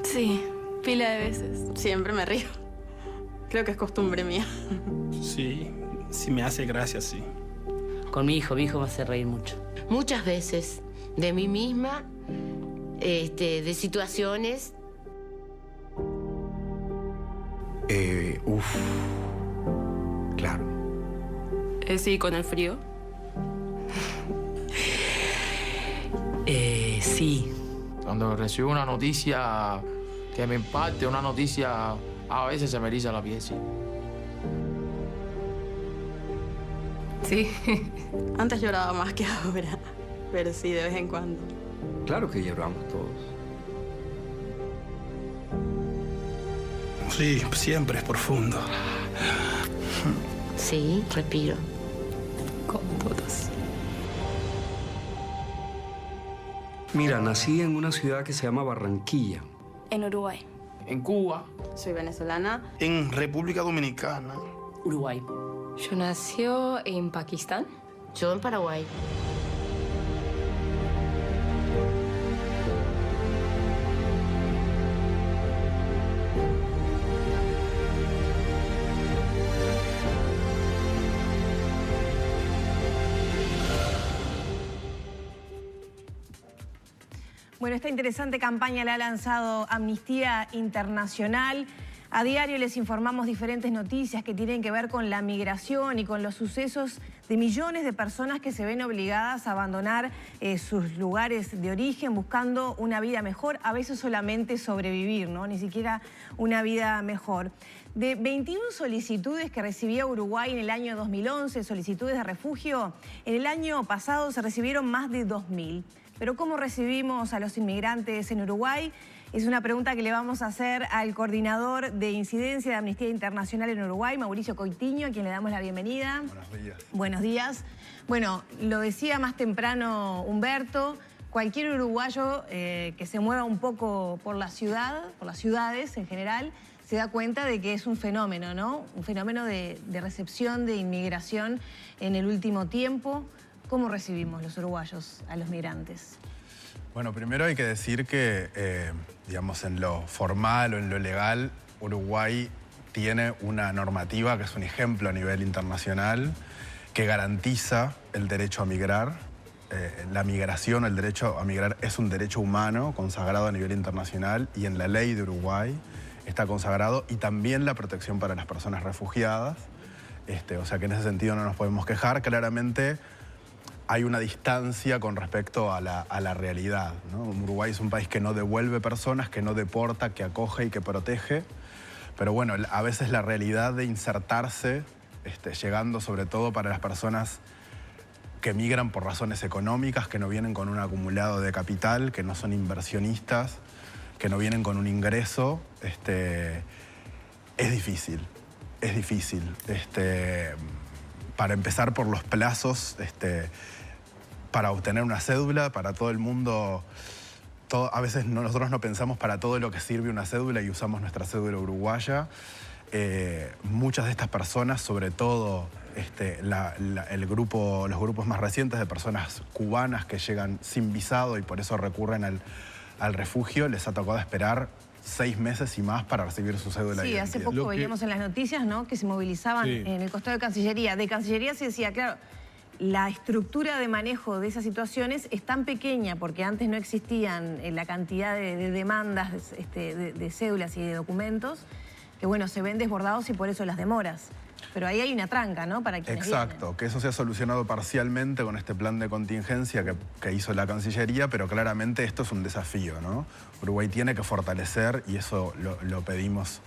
Sí, pila de veces. Siempre me río. Creo que es costumbre mía. Sí, sí me hace gracia, sí. Con mi hijo me hace reír mucho. Muchas veces, de mí misma, de situaciones. Claro. Sí, con el frío. Sí. Cuando recibo una noticia que me impacte, una noticia, a veces se me eriza la piel, sí. Sí. Antes lloraba más que ahora, pero sí, de vez en cuando. Claro que lloramos todos. Sí, siempre es profundo. Sí, respiro. Como todos. Mira, nací en una ciudad que se llama Barranquilla. En Uruguay. En Cuba, Soy venezolana. En República Dominicana. Uruguay. Yo nació en Pakistán. Yo en Paraguay. Bueno, esta interesante campaña la ha lanzado Amnistía Internacional. A diario les informamos diferentes noticias que tienen que ver con la migración y con los sucesos de millones de personas que se ven obligadas a abandonar sus lugares de origen buscando una vida mejor, a veces solamente sobrevivir, ¿no? Ni siquiera una vida mejor. De 21 solicitudes que recibía Uruguay en el año 2011, solicitudes de refugio, en el año pasado se recibieron más de 2.000. Pero ¿cómo recibimos a los inmigrantes en Uruguay? Es una pregunta que le vamos a hacer al coordinador de incidencia de Amnistía Internacional en Uruguay, Mauricio Coitiño, a quien le damos la bienvenida. Buenos días. Buenos días. Bueno, lo decía más temprano Humberto, cualquier uruguayo que se mueva un poco por la ciudad, por las ciudades en general, se da cuenta de que es un fenómeno, ¿no? Un fenómeno de recepción, de inmigración en el último tiempo. ¿Cómo recibimos los uruguayos a los migrantes? Bueno, primero hay que decir que, digamos, en lo formal o en lo legal, Uruguay tiene una normativa que es un ejemplo a nivel internacional que garantiza el derecho a migrar. La migración, el derecho a migrar es un derecho humano consagrado a nivel internacional y en la ley de Uruguay está consagrado y también la protección para las personas refugiadas. O sea que en ese sentido no nos podemos quejar. Claramente hay una distancia con respecto a la realidad, ¿no? Uruguay es un país que no devuelve personas, que no deporta, que acoge y que protege. Pero bueno, a veces la realidad de insertarse, llegando sobre todo para las personas que migran por razones económicas, que no vienen con un acumulado de capital, que no son inversionistas, que no vienen con un ingreso, es difícil. Es difícil. Para empezar por los plazos, para obtener una cédula, para todo el mundo, a veces nosotros no pensamos para todo lo que sirve una cédula y usamos nuestra cédula uruguaya. Muchas de estas personas, sobre todo los grupos más recientes de personas cubanas que llegan sin visado y por eso recurren al refugio, les ha tocado esperar 6 meses y más para recibir su cédula de identidad. Sí, hace poco veíamos en las noticias, ¿no?, que se movilizaban en el costado de Cancillería. De Cancillería se decía, claro, la estructura de manejo de esas situaciones es tan pequeña porque antes no existían la cantidad de demandas de cédulas y de documentos que, bueno, se ven desbordados y por eso las demoras. Pero ahí hay una tranca, ¿no?, para quienes Exacto, vienen. que eso se ha solucionado parcialmente con este plan de contingencia que hizo la Cancillería, pero claramente esto es un desafío, ¿no? Uruguay tiene que fortalecer, y eso lo pedimos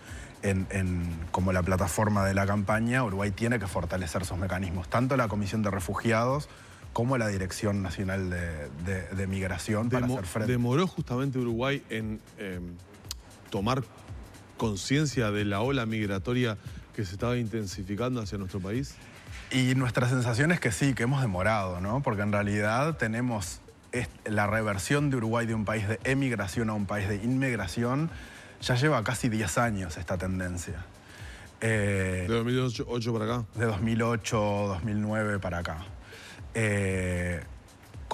como la plataforma de la campaña, Uruguay tiene que fortalecer sus mecanismos, tanto la Comisión de Refugiados como la Dirección Nacional de Migración para hacer frente. ¿Demoró justamente Uruguay en tomar conciencia de la ola migratoria que se estaba intensificando hacia nuestro país? Y nuestra sensación es que sí, que hemos demorado, ¿no? Porque en realidad tenemos la reversión de Uruguay de un país de emigración a un país de inmigración. Ya lleva casi 10 años esta tendencia. ¿De 2008 para acá? De 2008, 2009 para acá.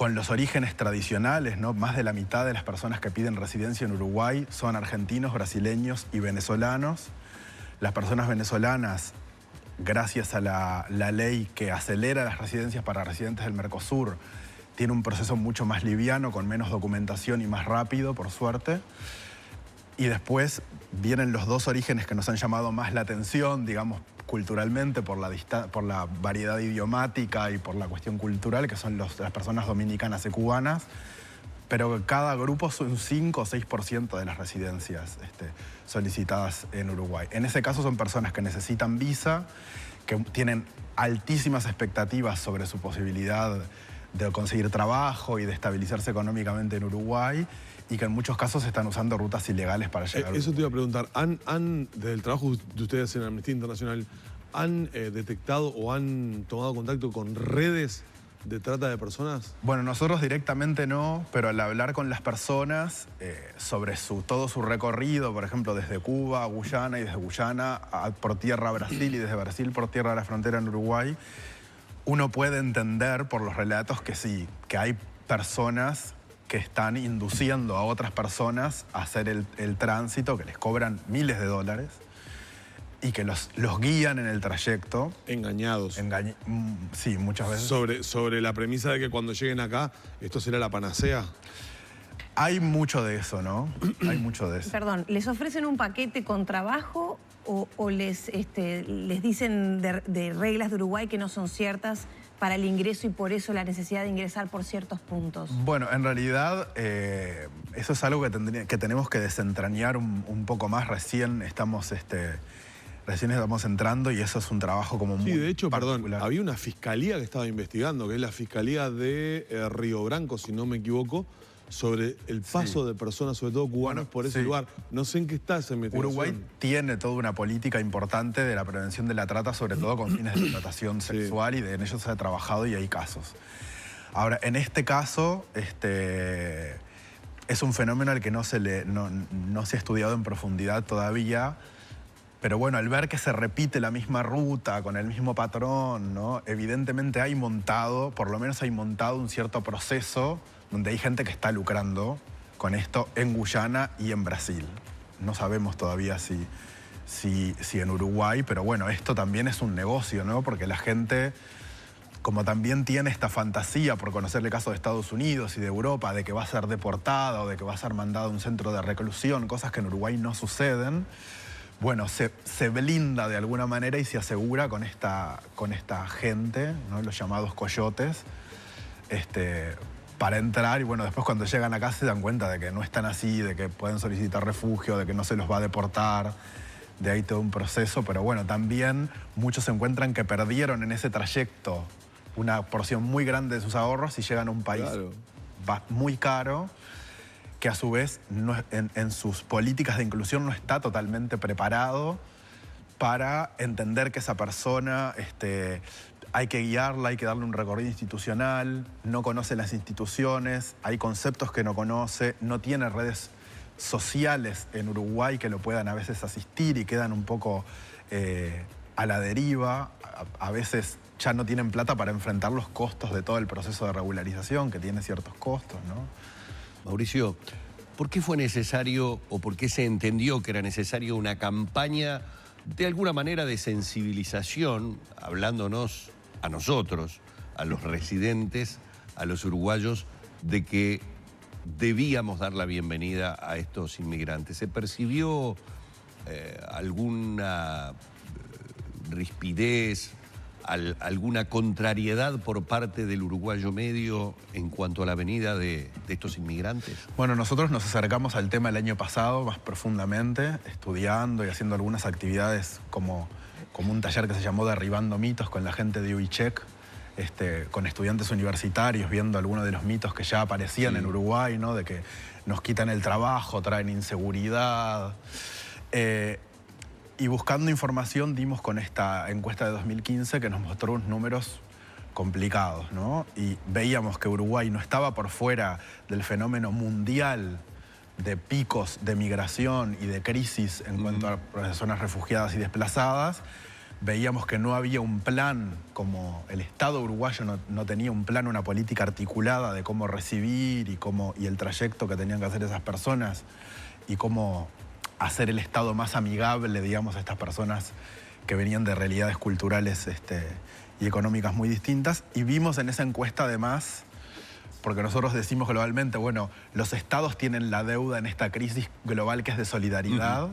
con los orígenes tradicionales, ¿no? Más de la mitad de las personas que piden residencia en Uruguay son argentinos, brasileños y venezolanos. Las personas venezolanas, gracias a la ley que acelera las residencias para residentes del Mercosur, tiene un proceso mucho más liviano, con menos documentación y más rápido, por suerte. Y después vienen los dos orígenes que nos han llamado más la atención, digamos, culturalmente, por la variedad idiomática y por la cuestión cultural, que son las personas dominicanas y cubanas. Pero cada grupo son 5 o 6% de las residencias solicitadas en Uruguay. En ese caso son personas que necesitan visa, que tienen altísimas expectativas sobre su posibilidad de conseguir trabajo y de estabilizarse económicamente en Uruguay, y que en muchos casos están usando rutas ilegales para llegar. Eso te iba a preguntar. Desde el trabajo de ustedes en Amnistía Internacional, ¿han detectado o han tomado contacto con redes de trata de personas? Bueno, nosotros directamente no, pero al hablar con las personas sobre todo su recorrido, por ejemplo, desde Cuba a Guyana y desde Guyana por tierra a Brasil y desde Brasil por tierra a la frontera en Uruguay, uno puede entender por los relatos que sí, que hay personas que están induciendo a otras personas a hacer el tránsito, que les cobran miles de dólares y que los guían en el trayecto. Engañados. Sí, muchas veces. Sobre la premisa de que cuando lleguen acá, esto será la panacea. Hay mucho de eso, ¿no? Hay mucho de eso. Perdón, ¿les ofrecen un paquete con trabajo o les dicen de reglas de Uruguay que no son ciertas para el ingreso y por eso la necesidad de ingresar por ciertos puntos? Bueno, en realidad eso es algo que tenemos que desentrañar un poco más. Recién estamos entrando y eso es un trabajo como muy de hecho, particular. perdón, había una fiscalía que estaba investigando, que es la Fiscalía de Río Branco, si no me equivoco, sobre el paso de personas, sobre todo cubanas, por ese lugar. No sé en qué está esa investigación. Uruguay tiene toda una política importante de la prevención de la trata, sobre todo con fines de explotación sexual, y en ello se ha trabajado y hay casos. Ahora, en este caso, es un fenómeno al que no se ha estudiado en profundidad todavía, pero bueno, al ver que se repite la misma ruta, con el mismo patrón, ¿no? Evidentemente por lo menos hay montado un cierto proceso donde hay gente que está lucrando con esto en Guyana y en Brasil. No sabemos todavía si en Uruguay, pero bueno, esto también es un negocio, ¿no? Porque la gente, como también tiene esta fantasía por conocer el caso de Estados Unidos y de Europa, de que va a ser deportada o de que va a ser mandada a un centro de reclusión, cosas que en Uruguay no suceden, bueno, se blinda de alguna manera y se asegura con esta gente, ¿no? Los llamados coyotes, para entrar, y bueno, después cuando llegan acá se dan cuenta de que no están así, de que pueden solicitar refugio, de que no se los va a deportar, de ahí todo un proceso, pero bueno, también muchos se encuentran que perdieron en ese trayecto una porción muy grande de sus ahorros y llegan a un país muy caro, que a su vez en sus políticas de inclusión no está totalmente preparado para entender que esa persona hay que guiarla, hay que darle un recorrido institucional, no conoce las instituciones, hay conceptos que no conoce, no tiene redes sociales en Uruguay que lo puedan a veces asistir y quedan un poco a la deriva. A veces ya no tienen plata para enfrentar los costos de todo el proceso de regularización, que tiene ciertos costos, ¿no? Mauricio, ¿por qué fue necesario o por qué se entendió que era necesario una campaña de alguna manera de sensibilización, hablándonos a nosotros, a los residentes, a los uruguayos, de que debíamos dar la bienvenida a estos inmigrantes? ¿Se percibió alguna rispidez, alguna contrariedad por parte del uruguayo medio en cuanto a la venida de estos inmigrantes? Bueno, nosotros nos acercamos al tema el año pasado más profundamente, estudiando y haciendo algunas actividades como un taller que se llamó Derribando Mitos con la gente de UICHEC, con estudiantes universitarios, viendo algunos de los mitos que ya aparecían en Uruguay, ¿no? De que nos quitan el trabajo, traen inseguridad. Y buscando información dimos con esta encuesta de 2015 que nos mostró unos números complicados, ¿no? Y veíamos que Uruguay no estaba por fuera del fenómeno mundial de picos de migración y de crisis en cuanto a personas refugiadas y desplazadas, veíamos que no había un plan, como el Estado uruguayo no tenía un plan, una política articulada de cómo recibir y el trayecto que tenían que hacer esas personas y cómo hacer el Estado más amigable, digamos, a estas personas que venían de realidades culturales y económicas muy distintas. Y vimos en esa encuesta además, porque nosotros decimos globalmente, bueno, los estados tienen la deuda en esta crisis global que es de solidaridad,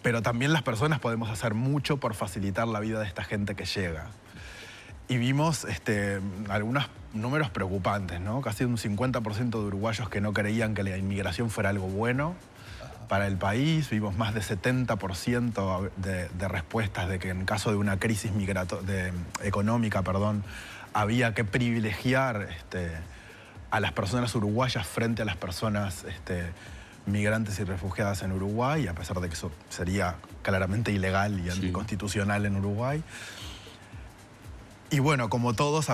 pero también las personas podemos hacer mucho por facilitar la vida de esta gente que llega. Y vimos algunos números preocupantes, ¿no? Casi un 50% de uruguayos que no creían que la inmigración fuera algo bueno para el país. Vimos más de 70% de respuestas de que en caso de una crisis económica, había que privilegiar a las personas uruguayas frente a las personas migrantes y refugiadas en Uruguay, a pesar de que eso sería claramente ilegal y anticonstitucional en Uruguay. Y bueno, como todos,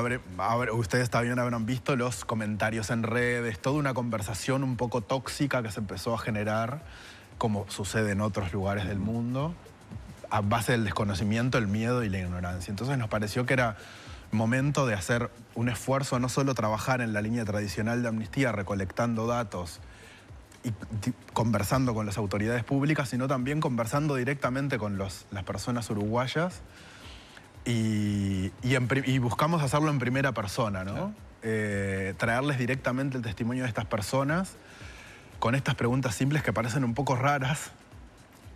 ustedes también habrán visto los comentarios en redes, toda una conversación un poco tóxica que se empezó a generar, como sucede en otros lugares del mundo, a base del desconocimiento, el miedo y la ignorancia. Entonces nos pareció que era momento de hacer un esfuerzo, no solo trabajar en la línea tradicional de Amnistía, recolectando datos y conversando con las autoridades públicas, sino también conversando directamente con las personas uruguayas y buscamos hacerlo en primera persona, ¿no? Traerles directamente el testimonio de estas personas con estas preguntas simples que parecen un poco raras,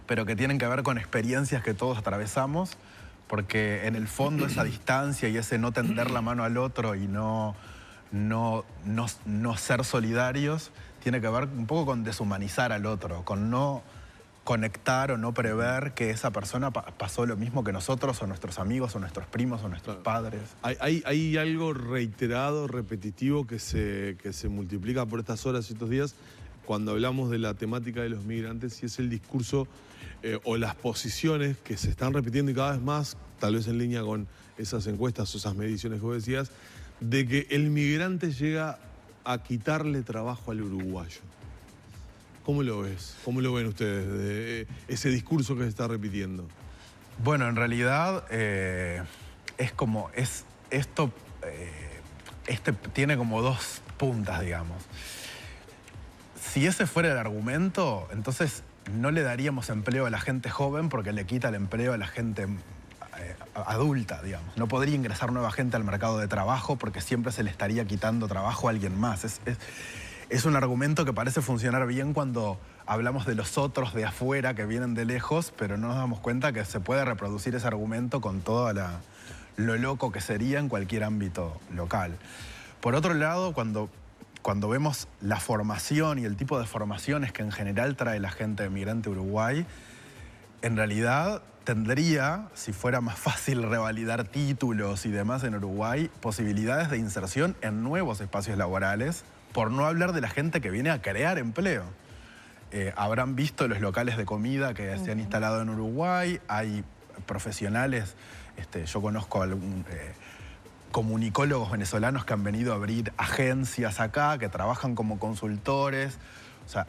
pero que tienen que ver con experiencias que todos atravesamos, porque en el fondo esa distancia y ese no tender la mano al otro y no ser solidarios tiene que ver un poco con deshumanizar al otro, con no conectar o no prever que esa persona pasó lo mismo que nosotros o nuestros amigos o nuestros primos o nuestros padres. Hay algo reiterado, repetitivo que se multiplica por estas horas y estos días cuando hablamos de la temática de los migrantes, y es el discurso o las posiciones que se están repitiendo y cada vez más, tal vez en línea con esas encuestas o esas mediciones que vos decías, de que el migrante llega a quitarle trabajo al uruguayo. ¿Cómo lo ves? ¿Cómo lo ven ustedes, de ese discurso que se está repitiendo? Bueno, en realidad tiene como dos puntas, digamos. Si ese fuera el argumento, entonces no le daríamos empleo a la gente joven porque le quita el empleo a la gente adulta, digamos. No podría ingresar nueva gente al mercado de trabajo porque siempre se le estaría quitando trabajo a alguien más. Es un argumento que parece funcionar bien cuando hablamos de los otros de afuera que vienen de lejos, pero no nos damos cuenta que se puede reproducir ese argumento con todo lo loco que sería en cualquier ámbito local. Por otro lado, cuando vemos la formación y el tipo de formaciones que en general trae la gente migrante a Uruguay, en realidad tendría, si fuera más fácil revalidar títulos y demás en Uruguay, posibilidades de inserción en nuevos espacios laborales, por no hablar de la gente que viene a crear empleo. Habrán visto los locales de comida que se han instalado en Uruguay, hay profesionales, yo conozco comunicólogos venezolanos que han venido a abrir agencias acá, que trabajan como consultores. O sea,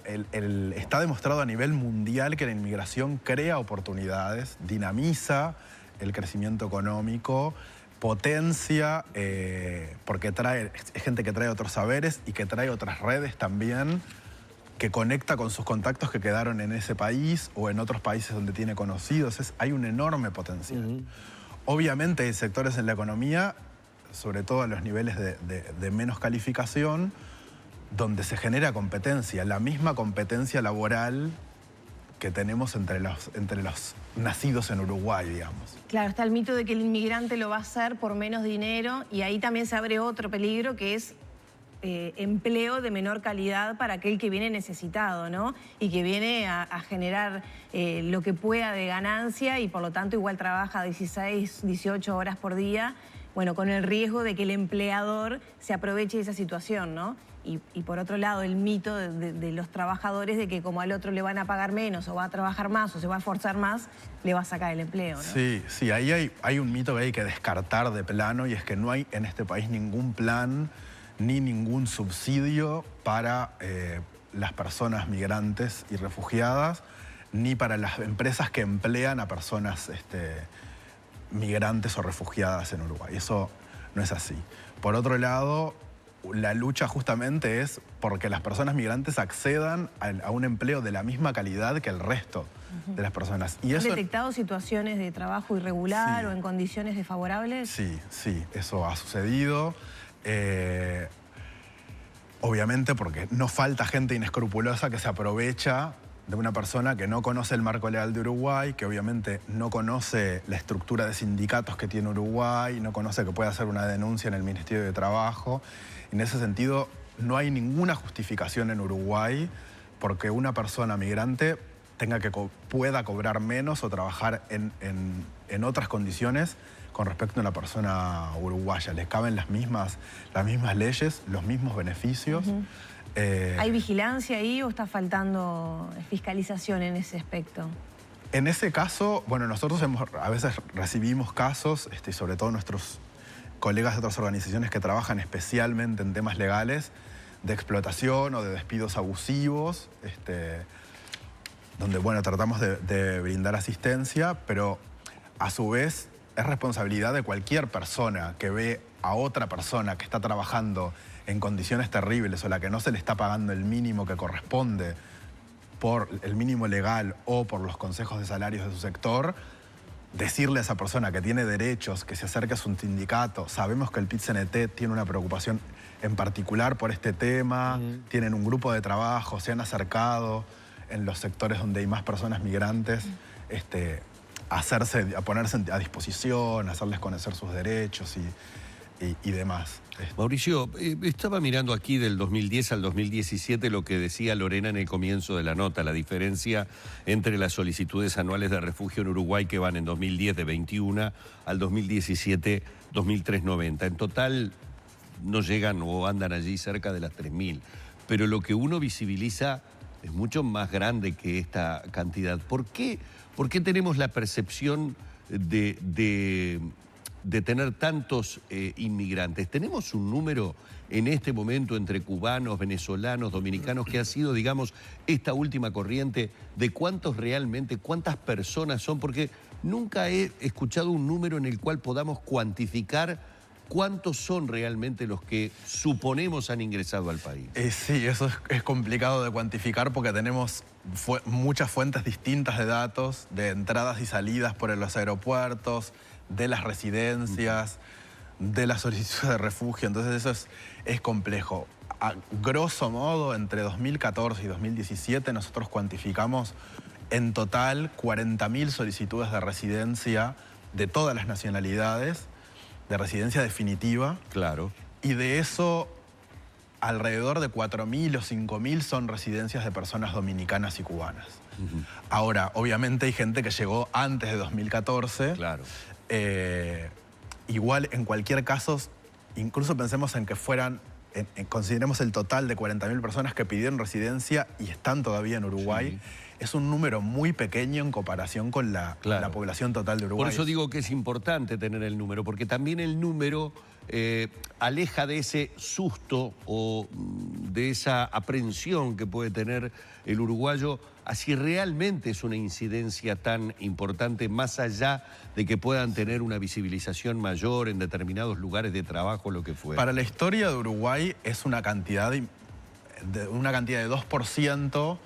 está demostrado a nivel mundial que la inmigración crea oportunidades, dinamiza el crecimiento económico, potencia, porque es gente que trae otros saberes y que trae otras redes también, que conecta con sus contactos que quedaron en ese país o en otros países donde tiene conocidos. Hay un enorme potencial. Obviamente hay sectores en la economía, sobre todo a los niveles de menos calificación, donde se genera competencia, la misma competencia laboral que tenemos entre los nacidos en Uruguay, digamos. Claro, está el mito de que el inmigrante lo va a hacer por menos dinero, y ahí también se abre otro peligro, que es empleo de menor calidad para aquel que viene necesitado, ¿no? Y que viene a generar lo que pueda de ganancia y por lo tanto igual trabaja 16, 18 horas por día, bueno, con el riesgo de que el empleador se aproveche de esa situación, ¿no? Y por otro lado, el mito de los trabajadores de que como al otro le van a pagar menos o va a trabajar más o se va a esforzar más, le va a sacar el empleo, ¿no? Sí, ahí hay un mito que hay que descartar de plano, y es que no hay en este país ningún plan ni ningún subsidio para las personas migrantes y refugiadas, ni para las empresas que emplean a personas migrantes o refugiadas en Uruguay. Eso no es así. Por otro lado, la lucha justamente es porque las personas migrantes accedan a un empleo de la misma calidad que el resto de las personas. Y ¿Han eso, detectado situaciones de trabajo irregular Sí. o en condiciones desfavorables? sí, eso ha sucedido. Obviamente porque no falta gente inescrupulosa que se aprovecha de una persona que no conoce el marco legal de Uruguay, que obviamente no conoce la estructura de sindicatos que tiene Uruguay, no conoce que puede hacer una denuncia en el Ministerio de Trabajo. En ese sentido, no hay ninguna justificación en Uruguay porque una persona migrante pueda cobrar menos o trabajar en otras condiciones con respecto a una persona uruguaya. Les caben las mismas leyes, los mismos beneficios. ¿Hay vigilancia ahí o está faltando fiscalización en ese aspecto? En ese caso, bueno, nosotros a veces recibimos casos, sobre todo nuestros colegas de otras organizaciones que trabajan especialmente en temas legales, de explotación o de despidos abusivos, donde, bueno, tratamos de brindar asistencia, pero a su vez es responsabilidad de cualquier persona que ve a otra persona que está trabajando en condiciones terribles o la que no se le está pagando el mínimo que corresponde por el mínimo legal o por los consejos de salarios de su sector, decirle a esa persona que tiene derechos, que se acerque a su sindicato. Sabemos que el PIT-CNT tiene una preocupación en particular por este tema, tienen un grupo de trabajo, se han acercado en los sectores donde hay más personas migrantes, a ponerse a disposición, hacerles conocer sus derechos y demás. Mauricio, estaba mirando aquí del 2010 al 2017 lo que decía Lorena en el comienzo de la nota, la diferencia entre las solicitudes anuales de refugio en Uruguay que van en 2010 de 21 al 2017 2.390. En total no llegan o andan allí cerca de las 3.000, pero lo que uno visibiliza es mucho más grande que esta cantidad. ¿Por qué tenemos la percepción de tener tantos inmigrantes? ¿Tenemos un número en este momento entre cubanos, venezolanos, dominicanos que ha sido, digamos, esta última corriente de cuántas personas son? Porque nunca he escuchado un número en el cual podamos cuantificar cuántos son realmente los que suponemos han ingresado al país. Sí, eso es complicado de cuantificar porque tenemos muchas fuentes distintas de datos, de entradas y salidas por los aeropuertos, de las residencias, de las solicitudes de refugio. Entonces eso es complejo. A grosso modo, entre 2014 y 2017 nosotros cuantificamos en total 40.000 solicitudes de residencia de todas las nacionalidades, de residencia definitiva. Claro. Y de eso, alrededor de 4.000 o 5.000 son residencias de personas dominicanas y cubanas. Ahora, obviamente hay gente que llegó antes de 2014. Claro. Igual, en cualquier caso, incluso pensemos en que consideremos el total de 40.000 personas que pidieron residencia y están todavía en Uruguay. Sí. Es un número muy pequeño en comparación con la población total de Uruguay. Por eso digo que es importante tener el número, porque también el número aleja de ese susto o de esa aprehensión que puede tener el uruguayo a si realmente es una incidencia tan importante, más allá de que puedan tener una visibilización mayor en determinados lugares de trabajo, lo que fuera. Para la historia de Uruguay es una cantidad de 2%.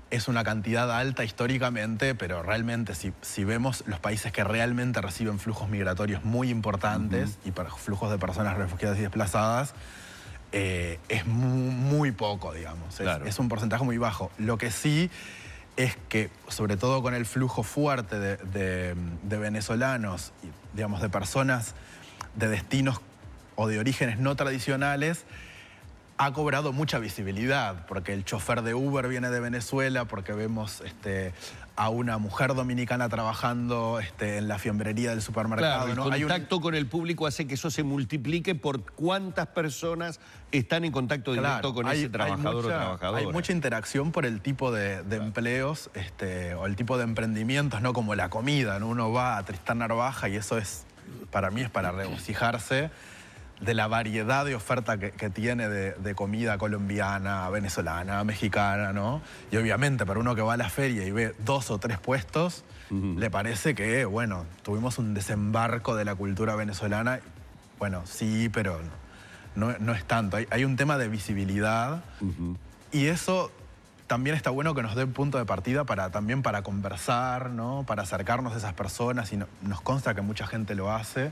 Es una cantidad alta históricamente, pero realmente si vemos los países que realmente reciben flujos migratorios muy importantes y para flujos de personas refugiadas y desplazadas, es muy poco, digamos. Claro. Es un porcentaje muy bajo. Lo que sí es que, sobre todo con el flujo fuerte de venezolanos, digamos, de personas de destinos o de orígenes no tradicionales, ha cobrado mucha visibilidad, porque el chofer de Uber viene de Venezuela, porque vemos a una mujer dominicana trabajando en la fiambrería del supermercado. Claro, ¿no? El contacto con el público hace que eso se multiplique por cuántas personas están en contacto directo con ese trabajador o trabajadora. Hay mucha interacción por el tipo de empleos o el tipo de emprendimientos, no como la comida, ¿no? Uno va a Tristán Narvaja y eso para mí es para regocijarse de la variedad de oferta que tiene de comida colombiana, venezolana, mexicana, ¿no? Y obviamente para uno que va a la feria y ve 2 o 3 puestos, le parece que, bueno, tuvimos un desembarco de la cultura venezolana. Bueno, sí, pero no es tanto. Hay un tema de visibilidad y eso también está bueno que nos dé un punto de partida también para conversar, ¿no? Para acercarnos a esas personas y nos consta que mucha gente lo hace.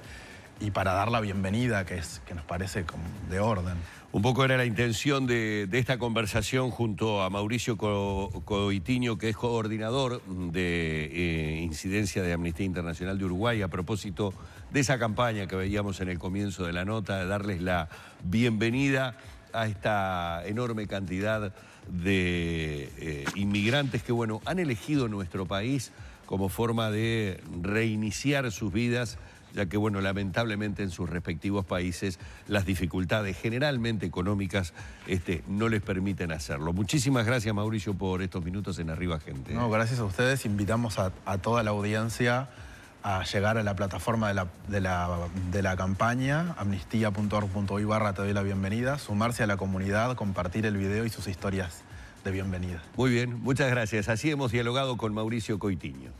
Y para dar la bienvenida, que nos parece como de orden. Un poco era la intención de esta conversación junto a Mauricio Coitiño, que es coordinador de incidencia de Amnistía Internacional de Uruguay, a propósito de esa campaña que veíamos en el comienzo de la nota, de darles la bienvenida a esta enorme cantidad de inmigrantes que, bueno, han elegido nuestro país como forma de reiniciar sus vidas, ya que, bueno, lamentablemente en sus respectivos países las dificultades generalmente económicas no les permiten hacerlo. Muchísimas gracias, Mauricio, por estos minutos en Arriba Gente. No, gracias a ustedes. Invitamos a toda la audiencia a llegar a la plataforma de la campaña, amnistía.org.uy/te doy la bienvenida, sumarse a la comunidad, compartir el video y sus historias de bienvenida. Muy bien, muchas gracias. Así hemos dialogado con Mauricio Coitiño.